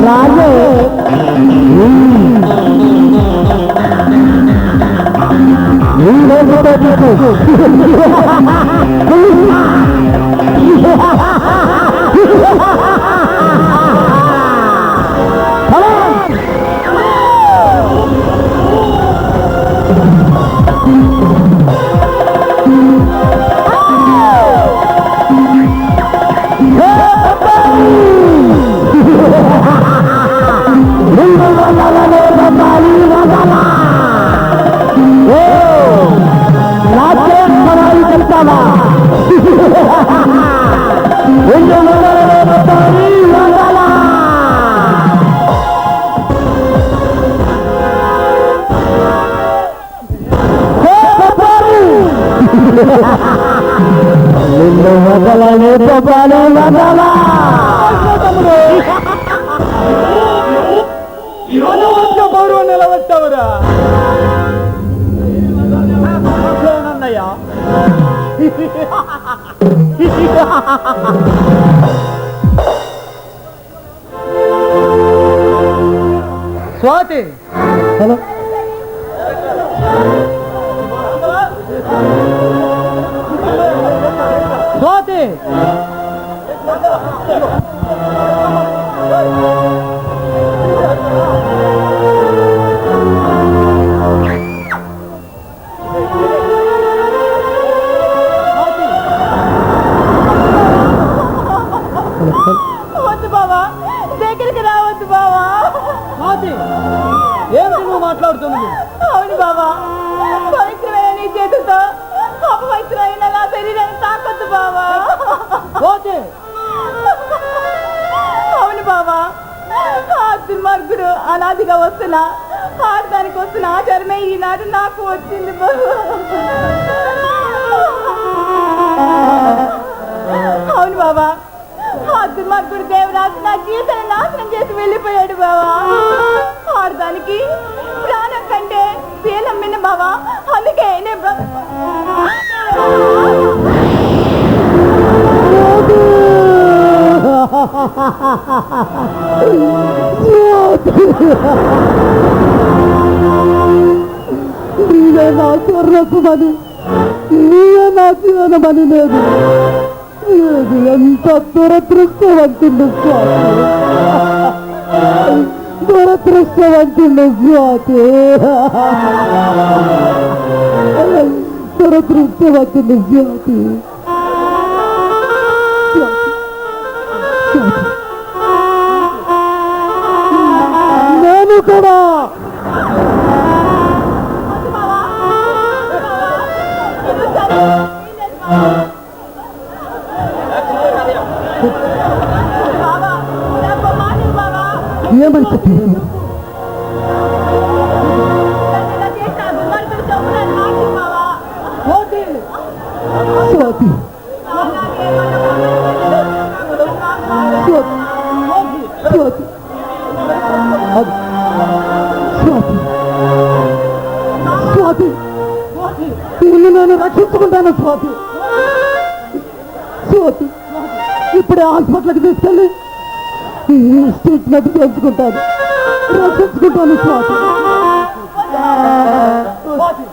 రాజే నిన్ను వదలని చెప్పాలి వదలా పౌరు నిలబెట్టావురా అన్నయ్యా స్వాతి హలో స్వాతి వద్దు బావా, దగ్గరికి రావద్దు బావా. స్వాతి ఏమిటి నువ్వు మాట్లాడుతున్నది? అవును బావా, పవిత్రమైన నీ చేతులతో అపవిత్రమైన నా శరీరాన్ని తాకొద్దు బావా. స్వాతి అవును బావా, ఆ దుర్మార్గుడు అనాదిగా వస్తున్నా ఆడదానికి వస్తున్న ఆచారమే ఈనాడు నాకు వచ్చింది బావా. అవును బావా, ఆ దుర్మార్గుడు దేవరాజు నా జీవితాన్ని నాశనం చేసి వెళ్ళిపోయాడు బావా. ఆడదానికి ప్రాణం కంటే శీలం విన్న బావా, అందుకే నేను నీవే నా స్వర్ణసుమని, నీవే నా జీవనమని లేదు. ఇది ఎంత దురదృష్టవంతుడు స్వాతి, దురదృష్టవంతుడు స్వాతి, దురదృష్టవంతుడు స్వాతి. నేను కూడా ఏమని చెప్పాను? స్వాతి స్వాతి, నిన్ను నేను రక్షించుకుంటాను స్వాతి. స్వాతి, ఇప్పుడే హాస్పిటల్కి తీసుకెళ్ళి ట్రీట్మెంట్ చేయించుకుంటాను, రక్షించుకుంటాను స్వాతి. స్వాతి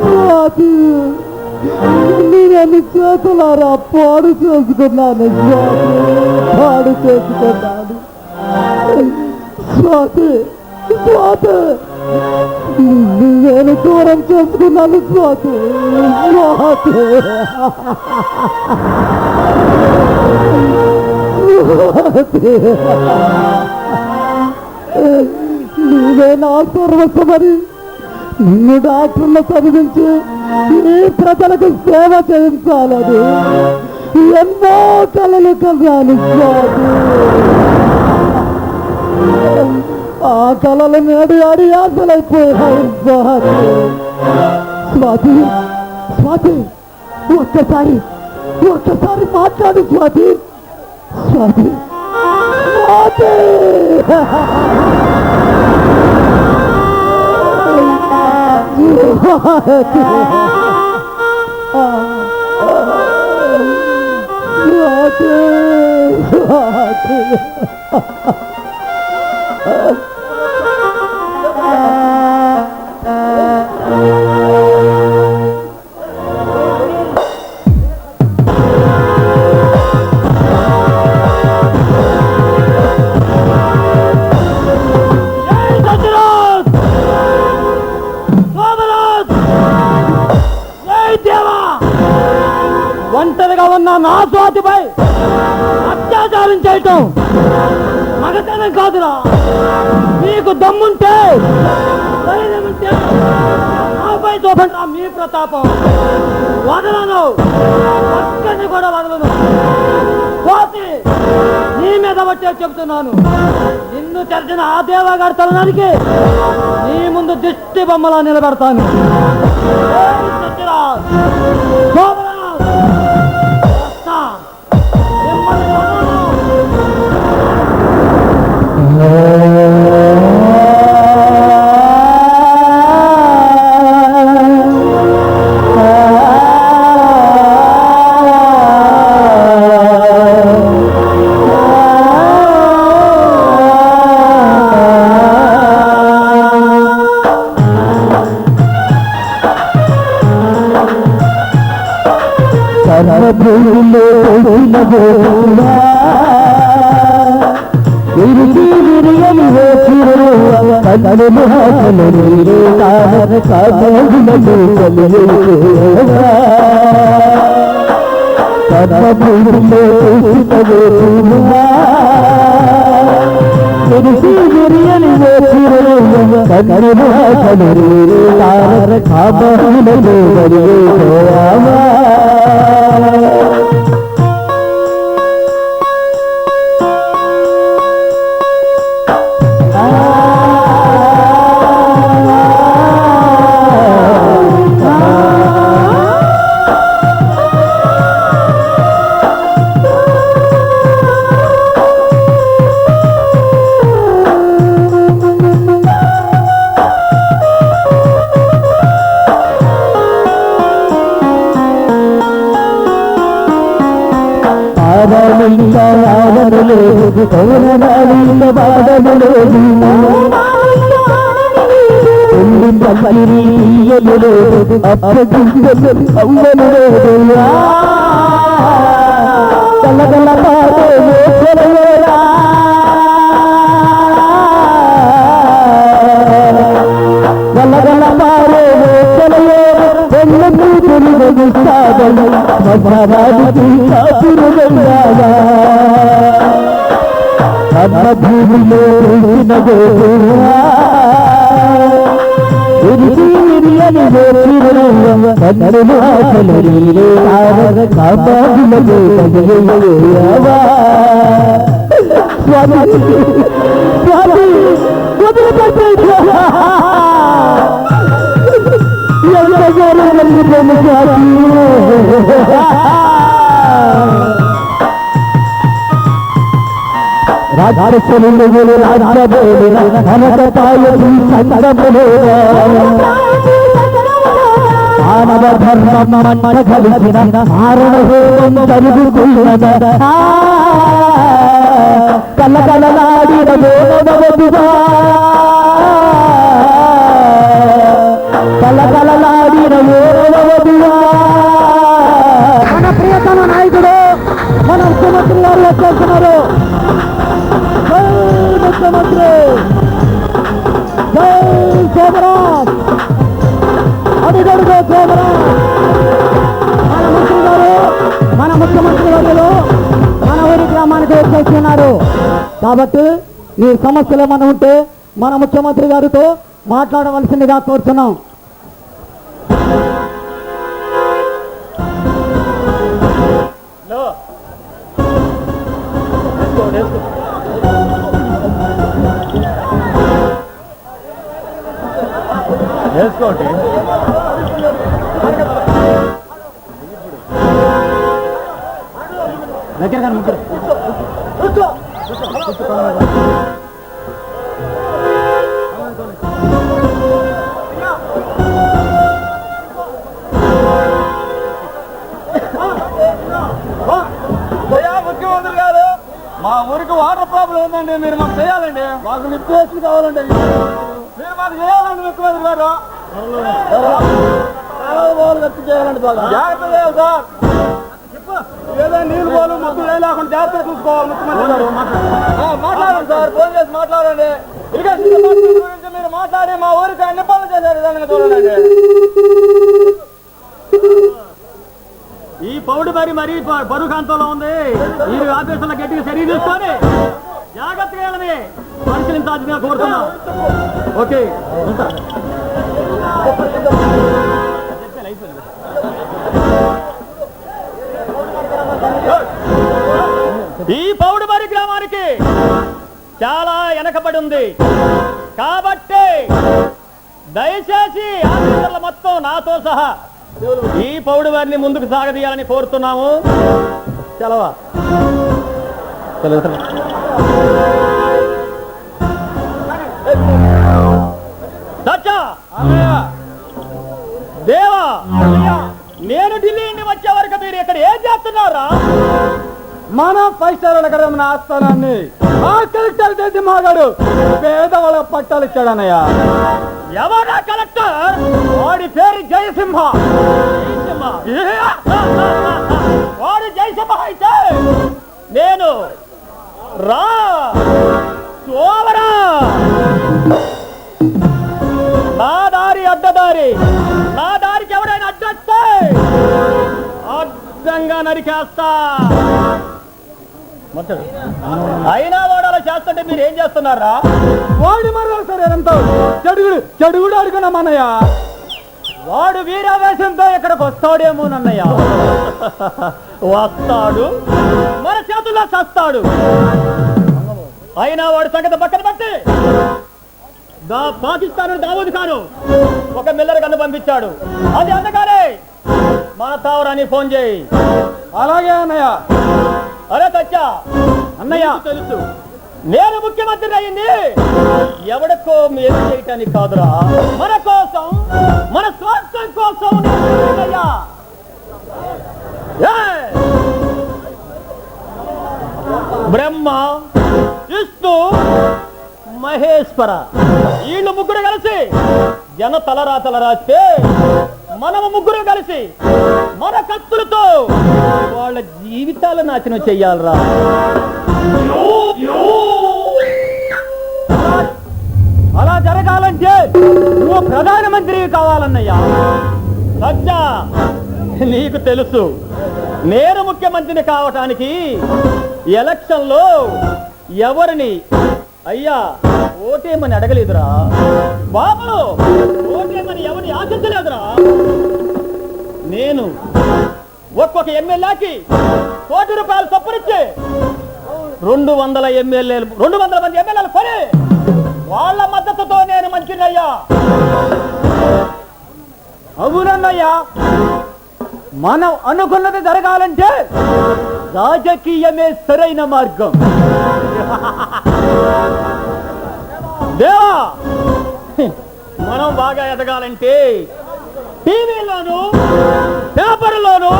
స్వాతి, నేను చేతులారా పాడు చేసుకున్నాను స్వాతి, పాడు చేసుకున్నాను స్వాతి. స్వాతి, నేను దూరం చేసుకున్నాను స్వాతి. స్వాతి నీవే నా సర్వస్వమని నిన్ను డాక్టర్లు చదివించి ఈ ప్రజలకు సేవ చేయించాలని ఎన్నో కలలు కన్నాను స్వాతి. ఆ కళలు నేడు ఆడి ఆశలైపోయాయి స్వాతి. స్వాతి స్వాతి, ఒక్కసారి మాట్లాడు స్వాతి. స్వాతి స్వాతి ఒంటరిగా ఉన్న నా స్వాతిపై అత్యాచారం చేయటం మగతనం కాదురా. మీకు దమ్ముంటే ధైర్యముంటే నాపై చూపండి మీ ప్రతాపం. వదలను, ఒక్కరిని కూడా వదలను. స్వాతి, నీ మీద బట్టే చెబుతున్నాను. నిన్ను తెరిచిన ఆ దేవగారి తలనానికి నీ ముందు దిష్టి బొమ్మలా నిలబెడతాను. మానవ ధర్మం కలిసిన మారణహోమం జరుగుతున్నదా కలకలలాడిన మోనవదుగా కలకలలాడిన మోనవదుగా మన ప్రియతమ నాయకుడు మన ముఖ్యమంత్రి గారు వచ్చేస్తున్నారు. జై ముఖ్యమంత్రి, జై సోమరాజ్, అడుగడుగో సోమరాజ్. మన మంత్రి గారు, మన ముఖ్యమంత్రి వర్యులు మన ఊరి గ్రామానికి వచ్చేస్తున్నారు. కాబట్టి ఈ సమస్యలు ఏమైనా ఉంటే మన ముఖ్యమంత్రి గారితో మాట్లాడవలసిందిగా కోరుతున్నాం. వేసుకోండి. దగ్గర కానీ ముగ్గురు ముఖ్యమంత్రి గారు, మా ఊరికి వాటర్ ప్రాబ్లం ఉందండి, మీరు మాకు చేయాలండి. మాకు లిఫ్ట్ కావాలండి, మీరు మాకు చేయాలండి ముఖ్యమంత్రి గారు. చేయాలండి, జాగ్రత్త చేయాలి సార్. ఏదో నీళ్ళు పోలు మొత్తం లేకుండా జాగ్రత్తగా చూసుకోవాలి ముఖ్యమంత్రి గారు. మాట్లాడండి సార్, ఫోన్ చేసి మాట్లాడండి. ఇరిగేషన్ డిపార్ట్మెంట్ గురించి మీరు మాట్లాడి మా ఊరికి అన్ని పనులు చేసే విధంగా చూడండి. ఈ పౌడు మరీ బరువు కాంతంలో ఉంది. మీరు ఆఫీసులో గట్టిగా చర్య తీసుకొని జాగ్రత్తగా వెళ్ళని పరిశీలించాల్సిందిగా కోరుతున్నాం. ఓకే, ఈ పౌడుమరి గ్రామానికి చాలా వెనకబడి ఉంది కాబట్టి దయచేసి ఆఫీసర్ల మొత్తం నాతో సహా ఈ పౌడు వారిని ముందుకు సాగదీయాలని కోరుతున్నాము. సెలవా దేవా, నేను ఢిల్లీ నుండి వచ్చే వరకు మీరు ఇక్కడ ఏం చేస్తున్నారా? మన 5 స్టార్ నగరం ఆస్థానాన్ని ఆ కలెక్టర్ చేసి మాగాడు పేదవాళ్ళ పట్టాలు ఇచ్చాడన్నయ్య. ఎవరా కలెక్టర్? వాడి పేరు జయసింహ. వాడు జయసింహ అయితే నేను రా సోవరా. నా దారి అడ్డదారి, నా దారికి ఎవరైనా అడ్డొస్తే అడ్డంగా నరికేస్తా. అయినా వాడు అలా చేస్తుంటే మీరు ఏం చేస్తున్నారా? వాడు మరో సరే చెడుగుడు అడుగున్నామన్నయ్య. వాడు వీరావేశంతో ఇక్కడికి వస్తాడేమోనన్నయ్య. వస్తాడు, మన చేతుల్లో చస్తాడు. అయినా వాడు సంగతి పక్కన బట్టి పాకిస్తాన్ దావూద్ ఖాను ఒక మిల్లర్ గన్ను పంపించాడు. అది అందుకనే మన తావరాన్ని ఫోన్ చేయి. అలాగే అన్నయ్య. అరే తచ్చా అన్నయ్య, తెలుసు నేను ముఖ్యమంత్రి అయింది ఎవడికో మేలు చేయటానికి కాదురా, మన కోసం, మన స్వార్థం కోసం. బ్రహ్మ, విష్ణు, మహేశ్వర వీళ్ళు ముగ్గురు కలిసి జన తలరాతల రాస్తే మనము ముగ్గురు కలిసి మన కత్తులతో వాళ్ళ జీవితాల నాశనం చెయ్యాలరా. అలా జరగాలంటే నువ్వు ప్రధానమంత్రి కావాలన్నయ్యా. సజ్జా, నీకు తెలుసు నేను ముఖ్యమంత్రిని కావటానికి ఎలక్షన్లో ఎవరిని అయ్యా ఓటేమని అడగలేదురా బాబు, ఓటేమని ఎవరిని ఆశించలేదురా. నేను ఒక్కొక్క ఎమ్మెల్యేకి ₹1,00,00,000 చొప్పునిచ్చి 200 మంది ఎమ్మెల్యేలు కొని వాళ్ళ మద్దతుతో నేను మంచినయ్యా. అవునన్నయ్యా, మనం అనుకున్నది జరగాలంటే రాజకీయమే సరైన మార్గం. దేవా, మనం బాగా ఎదగాలంటే టీవీలోను పేపర్లోను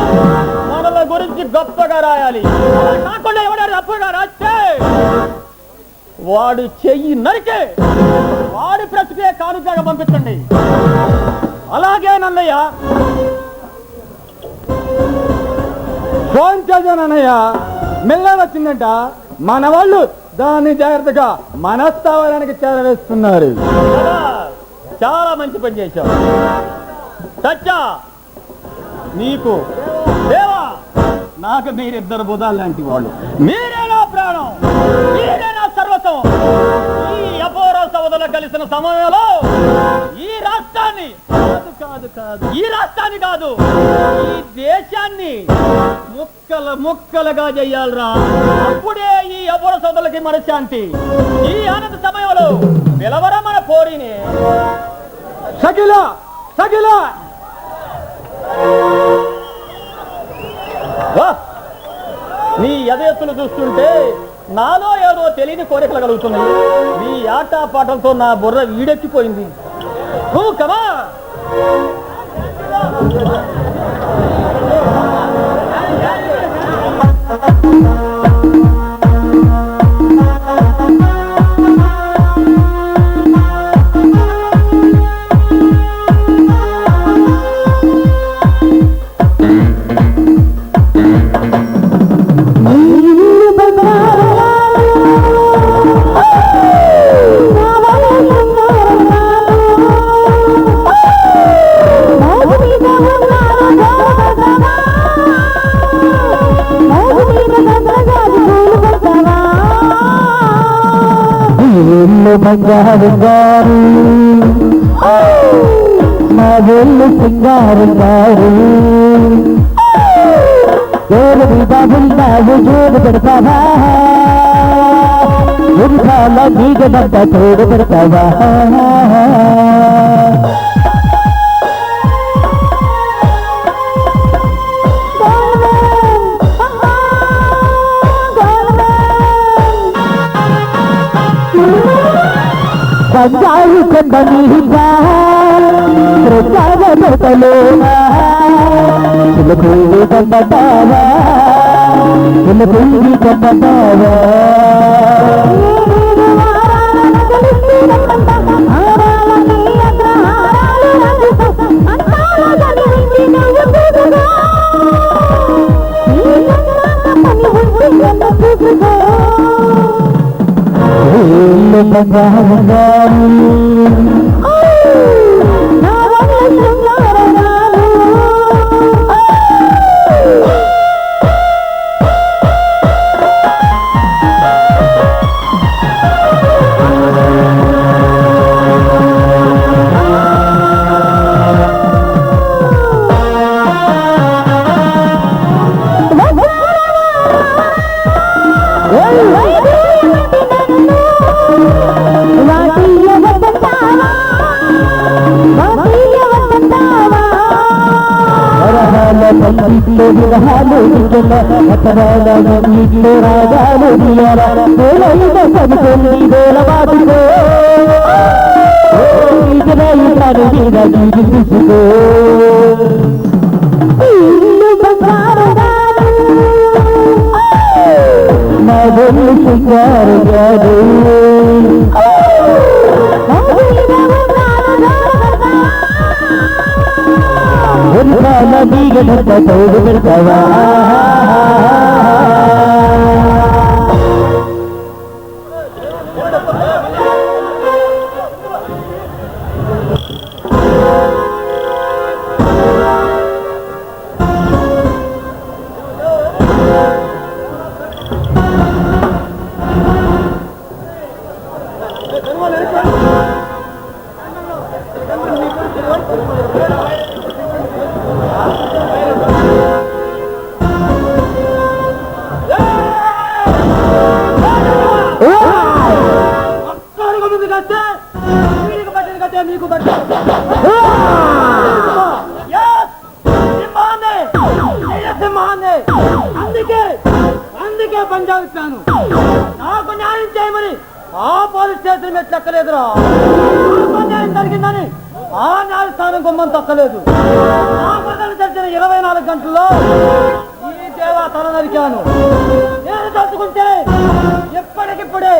మనల గురించి గొప్పగా రాయాలి. కాకుండా ఎవరైనా తప్పుగా రాస్తే వాడు చెయ్యి నరికే వాడి ప్రశ్నే కానుకగా పంపించండి. అలాగే నన్నయ్య ఫోన్ చేశానన్నయ్య, మిల్లర్ వచ్చిందంట. మన వాళ్ళు దాన్ని జాగ్రత్తగా మన స్థావరానికి చేరవేస్తున్నారు. చాలా మంచి పని చేశావు సచ్చా. నీకు దేవా, నాకు మీరిద్దరు బుధాలు లాంటి వాళ్ళు. మీరే నా ప్రాణం, మీరే నా సర్వస్వం. ఈ అపూర్వ సోదరులు కలిసిన సమయంలో ఈ రాష్ట్రాన్ని ఈ రాష్ట్రాన్ని కాదు, ఈ దేశాన్ని ముక్కలుగా చెయ్యాలరా. అప్పుడే ఈ అపూర్వ సోదరులకి మనశ్శాంతి. ఈ ఆనంద సమయంలో పిలవరా మన పోరిని. సగిల సగిల నీ యథేతులు చూస్తుంటే నాలో ఏదో తెలియని కోరికలు కలుగుతున్నాయి. మీ ఆట పాటలతో నా బుర్ర వీడెక్కిపోయింది. కమా బంగారు గారు మా వెళ్ళు సింగారు గారు జోరు బాబుల్లావు జోడు పెడతావా ఉరికాల మీగడంత తోడు పెడతావా బంగారు కొండ నీగా ప్రసాదలోనా చిలుకూరి కొండతావా చిలుకూరి కొండతావా విరహాలు ఇంట్లో రాగాలు చదువుకొని వేలవాదుకో తీసుకో మా బొమ్మ సింగారు గారు ఉరికాల మీగడంత తోడు పెడతావా అందుకే పనిచేస్తాను. నాకు న్యాయం చేయమని ఆ పోలీస్ స్టేషన్ మెట్లు ఎక్కలేదురా. న్యాయం జరిగిందని ఆ న్యాయస్థానం గుమ్మం తక్కలేదు. ఆ ప్రజలు జరిగిన 24 గంటల్లో ఈ దేవా తల నరికాను. నేను తలుచుకుంటే ఎప్పటికిప్పుడే